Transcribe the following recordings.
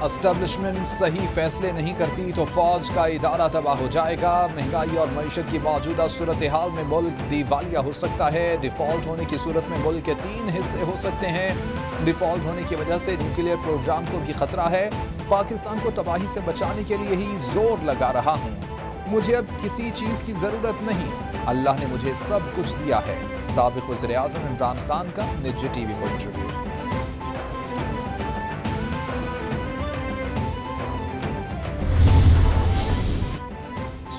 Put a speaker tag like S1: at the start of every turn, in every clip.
S1: Establishment صحیح فیصلے نہیں کرتی تو فوج کا ادارہ تباہ ہو جائے گا. مہنگائی اور معیشت کی موجودہ صورتحال میں ملک دیوالیہ ہو سکتا ہے. ڈیفالٹ ہونے کی صورت میں ملک کے 3 حصے ہو سکتے ہیں. ڈیفالٹ ہونے کی وجہ سے نیوکلیئر پروگرام کو بھی خطرہ ہے. پاکستان کو تباہی سے بچانے کے لیے ہی زور لگا رہا ہوں. مجھے اب کسی چیز کی ضرورت نہیں. اللہ نے مجھے سب کچھ دیا ہے. سابق وزیر اعظم عمران خان کا نجی ٹی وی کو انٹرویو.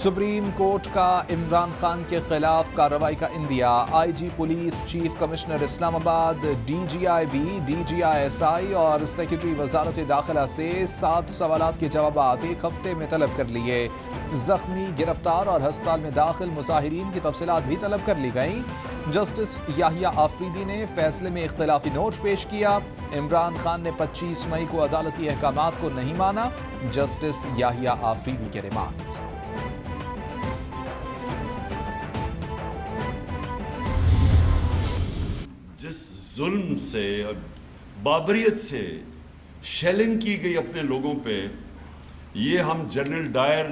S1: سپریم کورٹ کا عمران خان کے خلاف کارروائی کا عندیہ. I G police, chief commissioner Islamabad, D G I B, D G I S I اور سیکرٹری وزارت داخلہ سے 7 سوالات کے جوابات 1 ہفتے میں طلب کر لیے. زخمی، گرفتار اور ہسپتال میں داخل مظاہرین کی تفصیلات بھی طلب کر لی گئیں. جسٹس یحییٰ آفریدی نے فیصلے میں اختلافی نوٹ پیش کیا. عمران خان نے 25 مئی کو عدالتی احکامات کو نہیں مانا. جسٹس یحییٰ آفریدی کے ریمارکس.
S2: جس ظلم سے اور بابریت سے شیلنگ کی گئی اپنے لوگوں پہ، یہ ہم جنرل ڈائر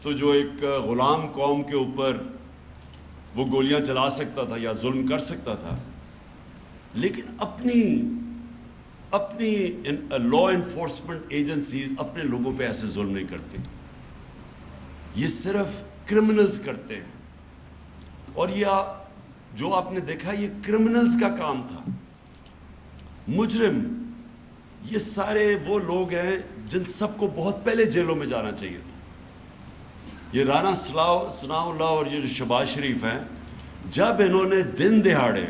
S2: تو جو ایک غلام قوم کے اوپر وہ گولیاں چلا سکتا تھا یا ظلم کر سکتا تھا، لیکن اپنی لا انفورسمنٹ ایجنسیز اپنے لوگوں پہ ایسے ظلم نہیں کرتی. یہ صرف کرمنلز کرتے ہیں، اور یہ جو آپ نے دیکھا یہ کرمنلز کا کام تھا. مجرم یہ سارے وہ لوگ ہیں جن سب کو بہت پہلے جیلوں میں جانا چاہیے تھا. یہ رانا ثناء اللہ اور یہ جو شہباز شریف ہیں، جب انہوں نے دن دہاڑے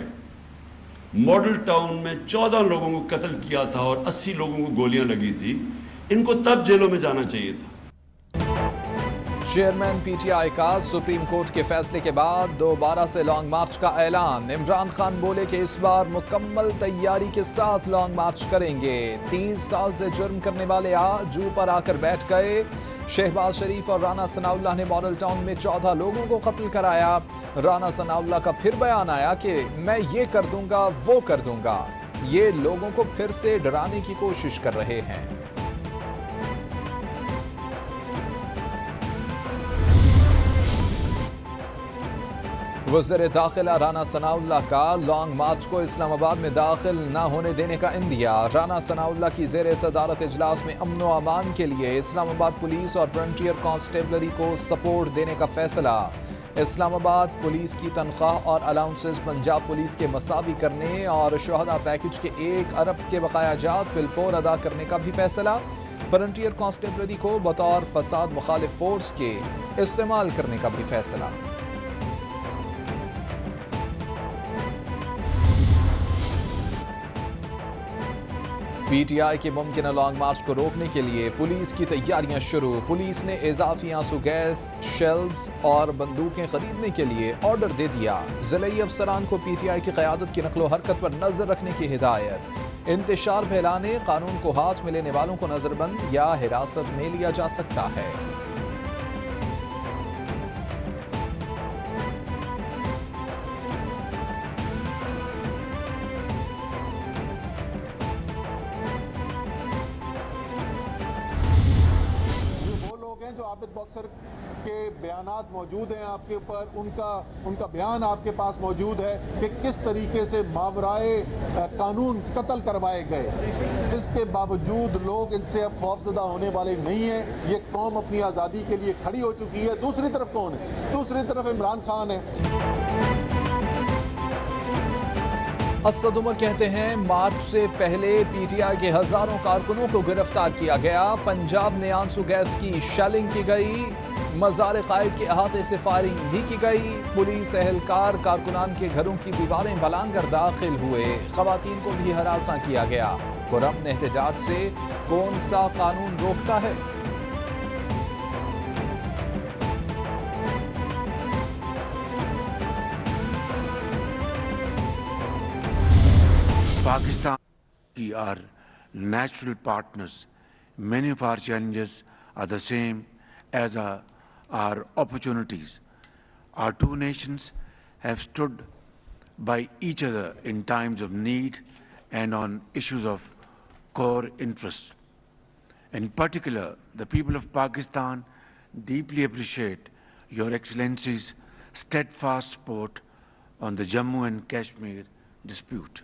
S2: ماڈل ٹاؤن میں 14 لوگوں کو قتل کیا تھا اور 80 لوگوں کو گولیاں لگی تھی، ان کو تب جیلوں میں جانا چاہیے تھا.
S1: چیئرمین پی ٹی آئی کا سپریم کورٹ کے فیصلے کے بعد دوبارہ سے لانگ مارچ کا اعلان. عمران خان بولے کہ اس بار مکمل تیاری کے ساتھ لانگ مارچ کریں گے. 30 سال سے جرم کرنے والے جو پر آ کر بیٹھ گئے. شہباز شریف اور رانا ثناء اللہ نے ماڈل ٹاؤن میں 14 لوگوں کو قتل کرایا. رانا ثناء اللہ کا پھر بیان آیا کہ میں یہ کر دوں گا، وہ کر دوں گا. یہ لوگوں کو پھر سے ڈرانے کی کوشش کر رہے ہیں. وزیر داخلہ رانا ثناء اللہ کا لانگ مارچ کو اسلام آباد میں داخل نہ ہونے دینے کا عندیہ. رانا ثناء اللہ کی زیر صدارت اجلاس میں امن و امان کے لیے اسلام آباد پولیس اور فرنٹیئر کانسٹیبلری کو سپورٹ دینے کا فیصلہ. اسلام آباد پولیس کی تنخواہ اور الاؤنسز پنجاب پولیس کے مساوی کرنے اور شہداء پیکج کے 1 ارب کے بقایا جات فی الفور ادا کرنے کا بھی فیصلہ. فرنٹیئر کانسٹیبلری کو بطور فساد مخالف فورس کے استعمال کرنے کا بھی فیصلہ. پی ٹی آئی کے ممکنہ لانگ مارچ کو روکنے کے لیے پولیس کی تیاریاں شروع. پولیس نے اضافی آنسو گیس، شیلز اور بندوقیں خریدنے کے لیے آرڈر دے دیا. ضلعی افسران کو پی ٹی آئی کی قیادت کی نقل و حرکت پر نظر رکھنے کی ہدایت. انتشار پھیلانے، قانون کو ہاتھ میں لینے والوں کو نظر بند یا حراست میں لیا جا سکتا ہے.
S3: جو عابد باکسر کے بیانات موجود ہیں آپ کے اوپر، ان کا بیان آپ کے پاس موجود ہے کہ کس طریقے سے ماورائے قانون قتل کروائے گئے. اس کے باوجود لوگ ان سے اب خوف زدہ ہونے والے نہیں ہیں. یہ قوم اپنی آزادی کے لیے کھڑی ہو چکی ہے. دوسری طرف کون ہے؟ دوسری طرف عمران خان ہے.
S1: اسد عمر کہتے ہیں مارچ سے پہلے پی ٹی آئی کے ہزاروں کارکنوں کو گرفتار کیا گیا. پنجاب میں آنسو گیس کی شیلنگ کی گئی. مزار قائد کے احاطے سے فائرنگ بھی کی گئی. پولیس اہلکار کارکنان کے گھروں کی دیواریں بلان کر داخل ہوئے. خواتین کو بھی ہراساں کیا گیا. پرامن احتجاج سے کون سا قانون روکتا ہے؟
S4: Pakistan are natural partners. Many of our challenges are the same as our opportunities. Our two nations have stood by each other in times of need and on issues of core interest. In particular, the people of Pakistan deeply appreciate Your Excellency's steadfast support on the Jammu and Kashmir dispute.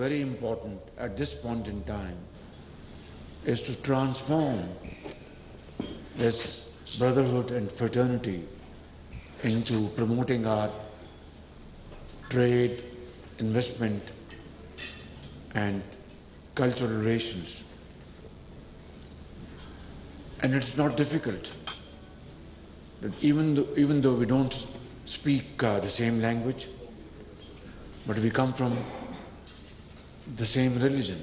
S4: Very important at this point in time is to transform this brotherhood and fraternity into promoting our trade, investment and cultural relations. And it's not difficult. That even though we don't speak the same language, but we come from the same religion.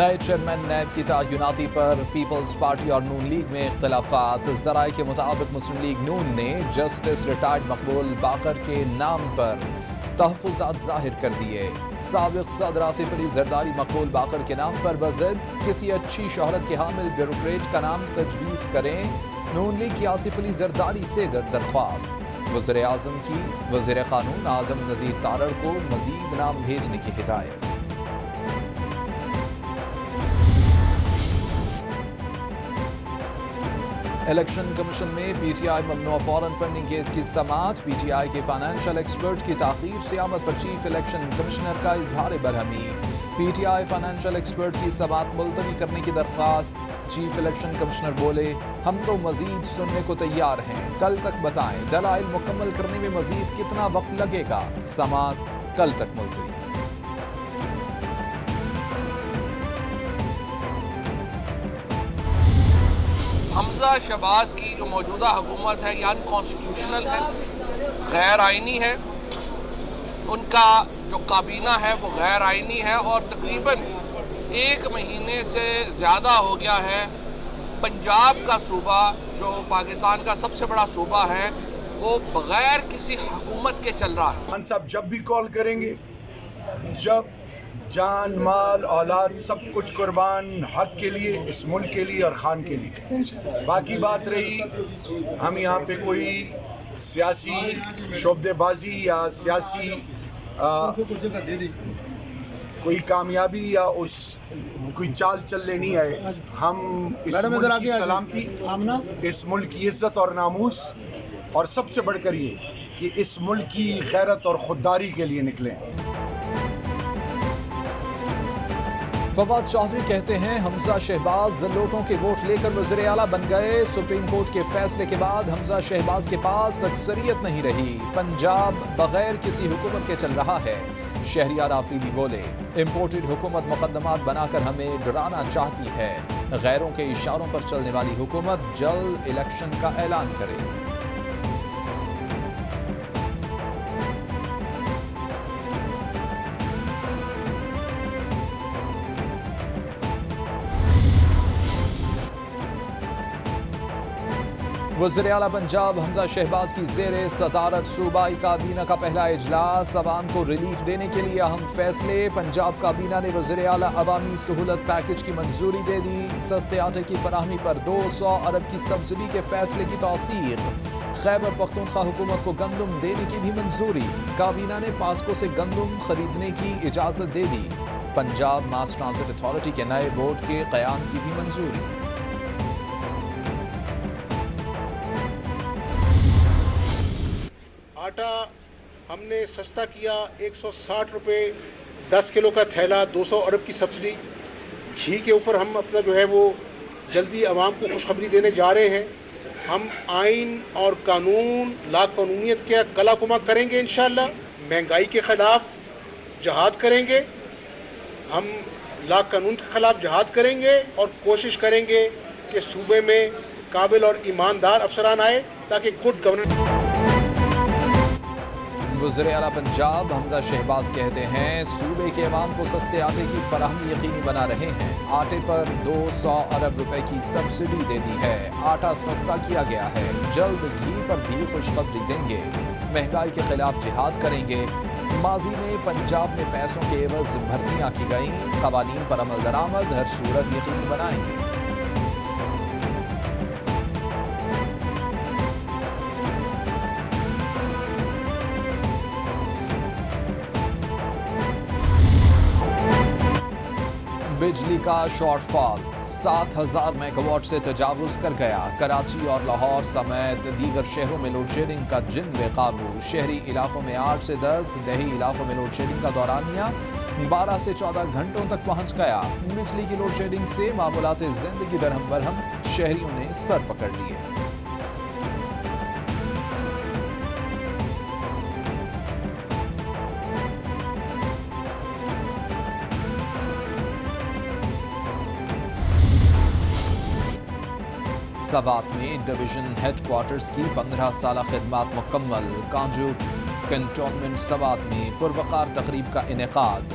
S1: نئے chairman NAB کی تعیناتی پر Peoples party اور نون league میں اختلافات. ذرائع کے مطابق مسلم league نون نے جسٹس ریٹائرڈ مقبول باقر کے نام پر تحفظات ظاہر کر دیے. سابق صدر آصف علی زرداری مقبول باقر کے نام پر بضد کسی اچھی شہرت کے حامل بیوروکریٹ کا نام تجویز کریں. نون لیگ کی آصف علی زرداری سے درخواست. وزیر اعظم کی وزیر قانون اعظم نذیر تارڑ کو مزید نام بھیجنے کی ہدایت. الیکشن کمیشن میں پی ٹی آئی ممنوع فارن فنڈنگ کیس کی سماعت. پی ٹی آئی کے فائنینشل ایکسپرٹ کی تاخیر سے آمد پر چیف الیکشن کمشنر کا اظہار برہمی. P T I financial expert کی سماعت ملتوی کرنے کی درخواست. چیف الیکشن کمشنر بولے ہم تو مزید سننے کو تیار ہیں, کل تک بتائیں دلائل مکمل کرنے میں مزید کتنا وقت لگے گا. سماعت کل تک ملتوی.
S5: حمزہ شہباز کی جو موجودہ حکومت ہے یہ انکانسٹیٹیوشنل ہے, غیر آئینی ہے. ان کا جو کابینہ ہے وہ غیر آئینی ہے اور تقریباً 1 مہینے سے زیادہ ہو گیا ہے پنجاب کا صوبہ جو پاکستان کا سب سے بڑا صوبہ ہے وہ بغیر کسی حکومت کے چل رہا ہے.
S6: خان صاحب جب بھی کال کریں گے, جب جان مال اولاد سب کچھ قربان حق کے لیے, اس ملک کے لیے اور خان کے لیے. باقی بات رہی ہم یہاں پہ کوئی سیاسی شعبدے بازی یا سیاسی کوئی کامیابی یا اس کوئی چال چلنے نہیں آئے. ہم اس ملک کی سلامتی, اس ملک کی عزت اور ناموس اور سب سے بڑھ کر یہ کہ اس ملک کی غیرت اور خودداری کے لیے نکلیں.
S1: فواد چودھری کہتے ہیں حمزہ شہباز زلوٹوں کے ووٹ لے کر وزیر اعلیٰ بن گئے. سپریم کورٹ کے فیصلے کے بعد حمزہ شہباز کے پاس اکثریت نہیں رہی. پنجاب بغیر کسی حکومت کے چل رہا ہے. شہریار آفریدی بولے امپورٹڈ حکومت مقدمات بنا کر ہمیں ڈرانا چاہتی ہے. غیروں کے اشاروں پر چلنے والی حکومت جلد الیکشن کا اعلان کرے. وزیر اعلیٰ پنجاب حمزہ شہباز کی زیر صدارت صوبائی کابینہ کا پہلا اجلاس. عوام کو ریلیف دینے کے لیے اہم فیصلے. پنجاب کابینہ نے وزیر اعلیٰ عوامی سہولت پیکج کی منظوری دے دی. سستے آٹے کی فراہمی پر 200 ارب کی سبسڈی کے فیصلے کی توثیق. خیبر پختونخوا حکومت کو گندم دینے کی بھی منظوری. کابینہ نے پاسکو سے گندم خریدنے کی اجازت دے دی. پنجاب ماس ٹرانزٹ اتھارٹی کے نئے بورڈ کے قیام کی بھی منظوری.
S7: آٹا ہم نے سستا کیا 160 روپے 10 کلو کا تھیلا, 200 ارب کی سبسڈی. گھی کے اوپر ہم اپنا جو ہے وہ جلدی عوام کو خوشخبری دینے جا رہے ہیں. ہم آئین اور قانون لا قانونیت کے کلا کما کریں گے انشاءاللہ. مہنگائی کے خلاف جہاد کریں گے, ہم لا قانون کے خلاف جہاد کریں گے اور کوشش کریں گے کہ صوبے میں قابل اور ایماندار افسران آئے تاکہ گڈ گورننس.
S1: وزیر اعلیٰ پنجاب حمزہ شہباز کہتے ہیں صوبے کے عوام کو سستے آٹے کی فراہمی یقینی بنا رہے ہیں. آٹے پر 200 ارب روپے کی سبسڈی دے دی ہے. آٹا سستا کیا گیا ہے. جلد گھی پر بھی خوشخبری دیں گے. مہنگائی کے خلاف جہاد کریں گے. ماضی میں پنجاب میں پیسوں کے عوض بھرتیاں کی گئیں. قوانین پر عمل درآمد ہر صورت یقینی بنائیں گے. بجلی کا شارٹ فال 7000 میگا واٹ سے تجاوز کر گیا. کراچی اور لاہور سمیت دیگر شہروں میں لوڈ شیڈنگ کا جن بے قابو. شہری علاقوں میں 8 سے 10, دیہی علاقوں میں لوڈ شیڈنگ کا دورانیہ 12 سے 14 گھنٹوں تک پہنچ گیا. بجلی کی لوڈ شیڈنگ سے معمولات زندگی درہم برہم. شہریوں نے سر پکڑ لیے. سوات میں ڈویژن ہیڈ کوارٹرز کی 15 سالہ خدمات مکمل. کانجو کنٹونمنٹ سوات میں پروقار تقریب کا انعقاد.